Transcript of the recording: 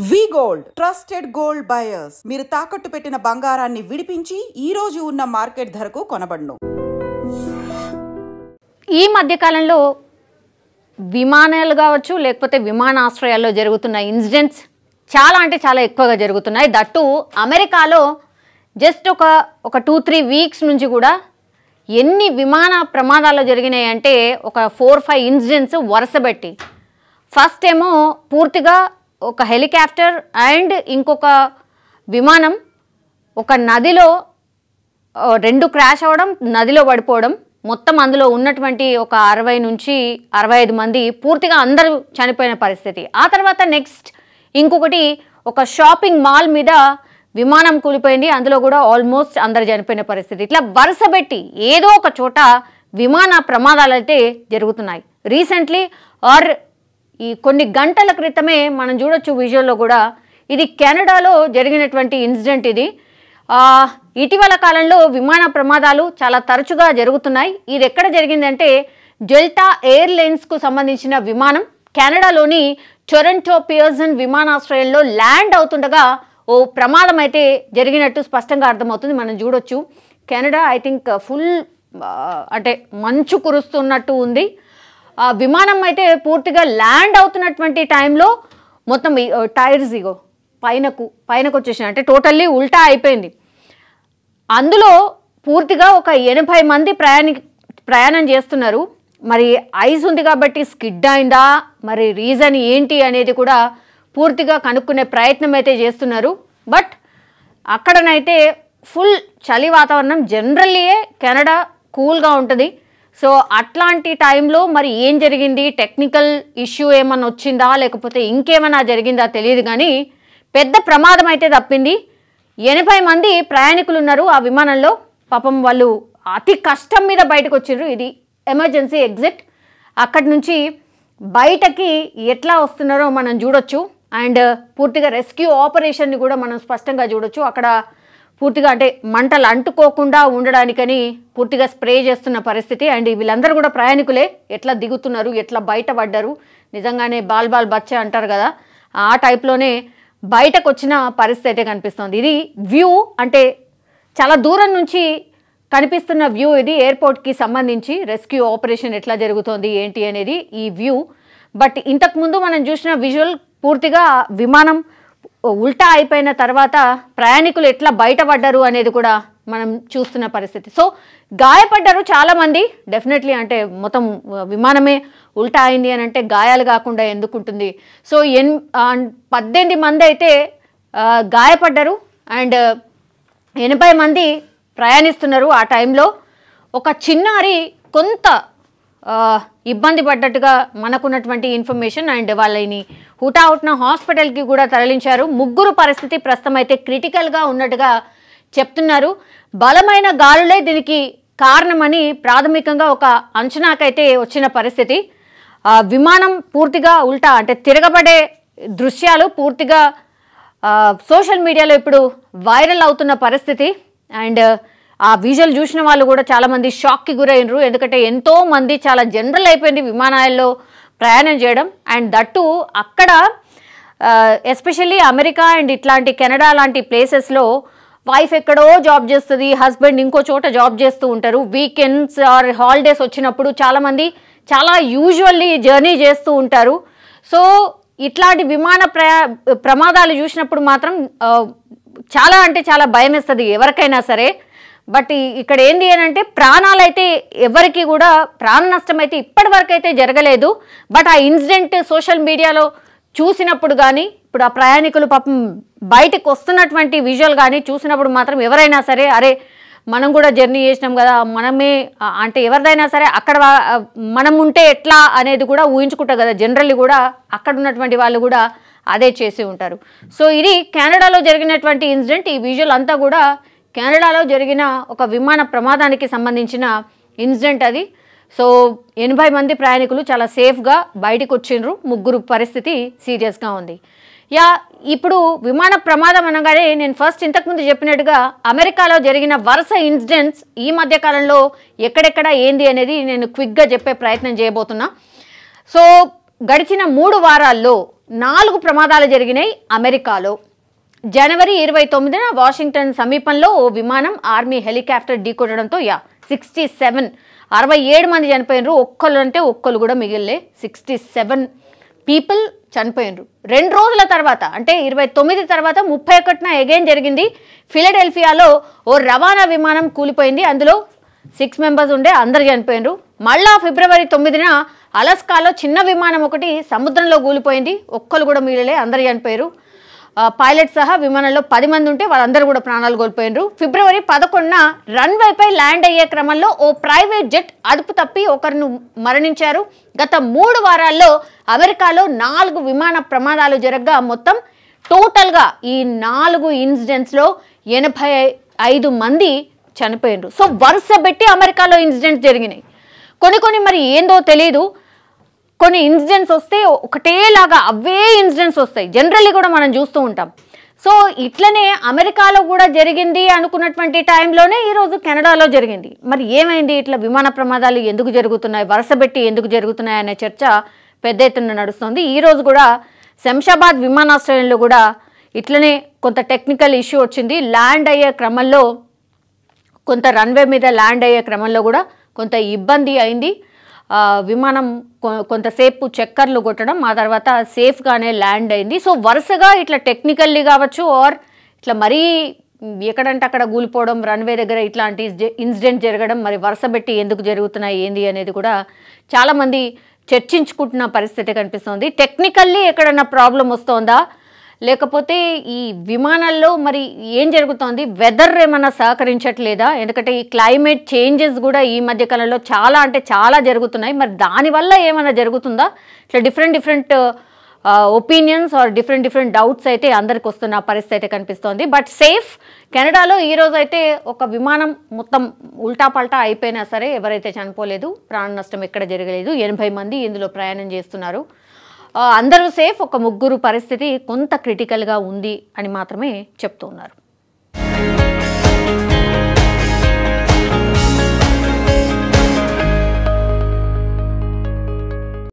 వి gold trusted gold buyers మీరు తాకట్టు పెట్టిన బంగారాన్ని విడిపించి ఈ రోజు ఉన్న మార్కెట్ ధరకు కొనబడును. ఈ మధ్య కాలంలో విమానాలు కావచ్చు లేకపోతే విమానాశ్రయాల్లో జరుగుతున్న ఇన్సిడెంట్స్ చాలా అంటే చాలా ఎక్కువగా జరుగుతున్నాయి. దట్టు అమెరికాలో జస్ట్ ఒక 2-3 వీక్స్ నుంచి కూడా ఎన్ని విమాన ప్రమాదాలు జరిగినాయి అంటే ఒక 4-5 ఇన్సిడెంట్స్ వరుసబెట్టి. ఫస్ట్ ఏమో పూర్తిగా ఒక హెలికాప్టర్ అండ్ ఇంకొక విమానం ఒక నదిలో 2 క్రాష్ అవ్వడం, నదిలో పడిపోవడం, మొత్తం అందులో ఉన్నటువంటి ఒక 60 నుంచి 65 మంది పూర్తిగా అందరూ చనిపోయిన పరిస్థితి. ఆ తర్వాత నెక్స్ట్ ఇంకొకటి ఒక షాపింగ్ మాల్ మీద విమానం కూలిపోయింది, అందులో కూడా ఆల్మోస్ట్ అందరు చనిపోయిన పరిస్థితి. ఇట్లా వరుసబెట్టి ఏదో ఒక చోట విమాన ప్రమాదాలు అయితే జరుగుతున్నాయి. రీసెంట్లీ ఈ కొన్ని గంటల క్రితమే మనం చూడొచ్చు విజువల్లో కూడా, ఇది కెనడాలో జరిగినటువంటి ఇన్సిడెంట్. ఇది ఇటీవల కాలంలో విమాన ప్రమాదాలు చాలా తరచుగా జరుగుతున్నాయి. ఇది ఎక్కడ జరిగిందంటే డెల్టా ఎయిర్లైన్స్కు సంబంధించిన విమానం కెనడాలోని టొరంటో పియర్సన్ విమానాశ్రయంలో ల్యాండ్ అవుతుండగా ఓ ప్రమాదం అయితే జరిగినట్టు స్పష్టంగా అర్థమవుతుంది. మనం చూడొచ్చు కెనడా ఐ థింక్ ఫుల్ అంటే మంచు కురుస్తున్నట్టు ఉంది. విమానం అయితే పూర్తిగా ల్యాండ్ అవుతున్నటువంటి టైంలో మొత్తం టైర్స్ ఇగో పైనకు వచ్చేసినాయి, అంటే టోటల్లీ ఉల్టా అయిపోయింది. అందులో పూర్తిగా ఒక 80 మంది ప్రయాణం చేస్తున్నారు. మరి ఐస్ ఉంది కాబట్టి స్కిడ్ అయిందా, మరి రీజన్ ఏంటి అనేది కూడా పూర్తిగా కనుక్కునే ప్రయత్నం అయితే చేస్తున్నారు. బట్ అక్కడనైతే ఫుల్ చలి వాతావరణం. జనరల్లీయే కెనడా కూల్గా ఉంటుంది. సో అట్లాంటి టైంలో మరి ఏం జరిగింది, టెక్నికల్ ఇష్యూ ఏమన్నా వచ్చిందా లేకపోతే ఇంకేమైనా జరిగిందా తెలియదు, కానీ పెద్ద ప్రమాదం అయితే తప్పింది. 80 మంది ప్రయాణికులు ఉన్నారు ఆ విమానంలో. పాపం వాళ్ళు అతి కష్టం మీద బయటకు వచ్చిండ్రు. ఇది ఎమర్జెన్సీ ఎగ్జిట్. అక్కడి నుంచి బయటకి ఎట్లా వస్తున్నారో మనం చూడొచ్చు. అండ్ పూర్తిగా రెస్క్యూ ఆపరేషన్ని కూడా మనం స్పష్టంగా చూడొచ్చు. అక్కడ పూర్తిగా అంటే మంటలు అంటుకోకుండా ఉండడానికని పూర్తిగా స్ప్రే చేస్తున్న పరిస్థితి. అండ్ వీళ్ళందరూ కూడా ప్రయాణికులే. ఎట్లా దిగుతున్నారు, ఎట్లా బయటపడ్డారు, నిజంగానే బాల్ బచ్చే అంటారు కదా, ఆ టైప్లోనే బయటకు వచ్చిన పరిస్థితి అయితే కనిపిస్తుంది. ఇది వ్యూ, అంటే చాలా దూరం నుంచి కనిపిస్తున్న వ్యూ ఇది. ఎయిర్పోర్ట్కి సంబంధించి రెస్క్యూ ఆపరేషన్ ఎట్లా జరుగుతోంది ఏంటి అనేది ఈ వ్యూ. బట్ ఇంతకుముందు మనం చూసిన విజువల్ పూర్తిగా విమానం ఉల్టా అయిపోయిన తర్వాత ప్రయాణికులు ఎట్లా బయటపడ్డారు అనేది కూడా మనం చూస్తున్న పరిస్థితి. సో గాయపడ్డారు చాలామంది డెఫినెట్లీ. అంటే మొత్తం విమానమే ఉల్టా అయింది అని అంటే గాయాలు కాకుండా ఎందుకుంటుంది. సో 18 మంది అయితే గాయపడ్డారు అండ్ 80 మంది ప్రయాణిస్తున్నారు. ఆ టైంలో ఒక చిన్నారి కొంత ఇబ్బంది పడ్డట్టుగా మనకున్నటువంటి ఇన్ఫర్మేషన్. అండ్ వాళ్ళని హుటాహుటిన హాస్పిటల్కి కూడా తరలించారు. 3 పరిస్థితి ప్రస్తుతం అయితే క్రిటికల్గా ఉన్నట్టుగా చెప్తున్నారు. బలమైన గాలులే దీనికి కారణమని ప్రాథమికంగా ఒక అంచనాకైతే వచ్చిన పరిస్థితి. విమానం పూర్తిగా ఉల్టా అంటే తిరగబడే దృశ్యాలు పూర్తిగా సోషల్ మీడియాలో ఇప్పుడు వైరల్ అవుతున్న పరిస్థితి. అండ్ ఆ విజువల్ చూసిన వాళ్ళు కూడా చాలామంది షాక్కి గురైనరు. ఎందుకంటే ఎంతోమంది చాలా జనరల్ అయిపోయింది విమానాల్లో ప్రయాణం చేయడం. అండ్ దట్టు అక్కడ ఎస్పెషల్లీ అమెరికా అండ్ ఇట్లాంటి కెనడా లాంటి ప్లేసెస్లో వైఫ్ ఎక్కడో జాబ్ చేస్తుంది, హస్బెండ్ ఇంకో చోట జాబ్ చేస్తూ ఉంటారు. వీకెండ్స్ ఆర్ హాలిడేస్ వచ్చినప్పుడు చాలామంది చాలా యూజువల్లీ జర్నీ చేస్తూ ఉంటారు. సో ఇట్లాంటి విమాన ప్రమాదాలు చూసినప్పుడు మాత్రం చాలా అంటే చాలా భయం వేస్తుంది ఎవరికైనా సరే. బట్ ఇక్కడ ఏంది అని అంటే ప్రాణాలైతే ఎవరికి కూడా ప్రాణ నష్టం అయితే ఇప్పటి వరకు అయితే జరగలేదు. బట్ ఆ ఇన్సిడెంట్ సోషల్ మీడియాలో చూసినప్పుడు కానీ, ఇప్పుడు ఆ ప్రయాణికులు పాపం బయటకు వస్తున్నటువంటి విజువల్ కానీ చూసినప్పుడు మాత్రం ఎవరైనా సరే అరే మనం కూడా జర్నీ చేసినాం కదా, మనమే అంటే ఎవరిదైనా సరే అక్కడ మనం ఉంటే ఎట్లా అనేది కూడా ఊహించుకుంటారు కదా. జనరల్లీ కూడా అక్కడ ఉన్నటువంటి వాళ్ళు కూడా అదే చేసి ఉంటారు. సో ఇది కెనడాలో జరిగినటువంటి ఇన్సిడెంట్. ఈ విజువల్ అంతా కూడా కెనడాలో జరిగిన ఒక విమాన ప్రమాదానికి సంబంధించిన ఇన్సిడెంట్ అది. సో 80 మంది ప్రయాణికులు చాలా సేఫ్గా బయటకు వచ్చిండ్రు. 3 పరిస్థితి సీరియస్గా ఉంది. ఇప్పుడు విమాన ప్రమాదం అనగానే నేను ఫస్ట్ ఇంతకుముందు చెప్పినట్టుగా అమెరికాలో జరిగిన వరుస ఇన్సిడెంట్స్ ఈ మధ్య కాలంలో ఎక్కడెక్కడ ఏంది అనేది నేను క్విక్గా చెప్పే ప్రయత్నం చేయబోతున్నా. సో గడిచిన 3 వారాల్లో 4 ప్రమాదాలు జరిగినాయి అమెరికాలో. జనవరి 29న వాషింగ్టన్ సమీపంలో ఓ విమానం ఆర్మీ హెలికాప్టర్ ఢీకొట్టడంతో 67 మంది చనిపోయినారు. ఒక్కరు కూడా మిగిలే. 67 పీపుల్ చనిపోయినారు. 2 రోజుల తర్వాత అంటే 29 తర్వాత 31న అగైన్ జరిగింది. ఫిలడెల్ఫియాలో ఓ రవాణా విమానం కూలిపోయింది. అందులో 6 మెంబర్స్ ఉండే, అందరు చనిపోయినారు. మళ్ళా ఫిబ్రవరి 9న అలస్కాలో చిన్న విమానం ఒకటి సముద్రంలో కూలిపోయింది. ఒక్కరు కూడా మిగిలే, అందరు చనిపోయారు. పైలట్ సహా విమానంలో 10 మంది ఉంటే వాళ్ళందరూ కూడా ప్రాణాలు కోల్పోయినారు. ఫిబ్రవరి 11న రన్వేపై ల్యాండ్ అయ్యే క్రమంలో ఓ ప్రైవేట్ జెట్ అదుపు తప్పి ఒకరిని మరణించారు. గత 3 వారాల్లో అమెరికాలో 4 విమాన ప్రమాదాలు జరగగా మొత్తం టోటల్గా ఈ 4 ఇన్సిడెంట్స్లో 85 మంది చనిపోయినారు. సో వరుస పెట్టి అమెరికాలో ఇన్సిడెంట్స్ జరిగినాయి. కొన్ని మరి ఏందో తెలియదు, కొన్ని ఇన్సిడెంట్స్ వస్తే ఒకటేలాగా అవే ఇన్సిడెంట్స్ వస్తాయి. జనరల్లీ కూడా మనం చూస్తూ ఉంటాం. సో ఇట్లనే అమెరికాలో కూడా జరిగింది అనుకున్నటువంటి టైంలోనే ఈరోజు కెనడాలో జరిగింది. మరి ఏమైంది, ఇట్లా విమాన ప్రమాదాలు ఎందుకు జరుగుతున్నాయి, వరుసపెట్టి ఎందుకు జరుగుతున్నాయి అనే చర్చ పెద్ద ఎత్తున నడుస్తుంది. ఈరోజు కూడా శంషాబాద్ విమానాశ్రయంలో కూడా ఇట్లనే కొంత టెక్నికల్ ఇష్యూ వచ్చింది. ల్యాండ్ అయ్యే క్రమంలో కొంత రన్వే మీద ల్యాండ్ అయ్యే క్రమంలో కూడా కొంత ఇబ్బంది అయింది. విమానం కొంతసేపు చక్కర్లు కొట్టడం, ఆ తర్వాత సేఫ్గానే ల్యాండ్ అయింది. సో వరుసగా ఇట్లా టెక్నికల్లీ కావచ్చు ఆర్ ఇట్లా మరీ ఎక్కడంటే అక్కడ కూలిపోవడం, రన్వే దగ్గర ఇట్లాంటి ఇన్సిడెంట్ జరగడం, మరి వరుస పెట్టి ఎందుకు జరుగుతున్నాయి ఏంది అనేది కూడా చాలామంది చర్చించుకుంటున్న పరిస్థితి కనిపిస్తుంది. టెక్నికల్లీ ఎక్కడన్నా ప్రాబ్లం వస్తుందా, లేకపోతే ఈ విమానాల్లో మరి ఏం జరుగుతోంది, వెదర్ ఏమన్నా సహకరించట్లేదా? ఎందుకంటే ఈ క్లైమేట్ చేంజెస్ కూడా ఈ మధ్య కాలంలో చాలా జరుగుతున్నాయి. మరి దానివల్ల ఏమైనా జరుగుతుందా? ఇట్లా different opinions or different doubts అయితే అందరికి వస్తున్న పరిస్థితి అయితే కనిపిస్తోంది. But safe. కెనడాలో ఈరోజు అయితే ఒక విమానం మొత్తం ఉల్టా పల్టా అయిపోయినా సరే ఎవరైతే చనిపోలేదు, ప్రాణ నష్టం ఎక్కడ జరగలేదు. 80 మంది ఇందులో ప్రయాణం చేస్తున్నారు. అందరూ సేఫ్. ఒక 3 పరిస్థితి కొంత క్రిటికల్గా ఉంది అని మాత్రమే చెప్తున్నారు.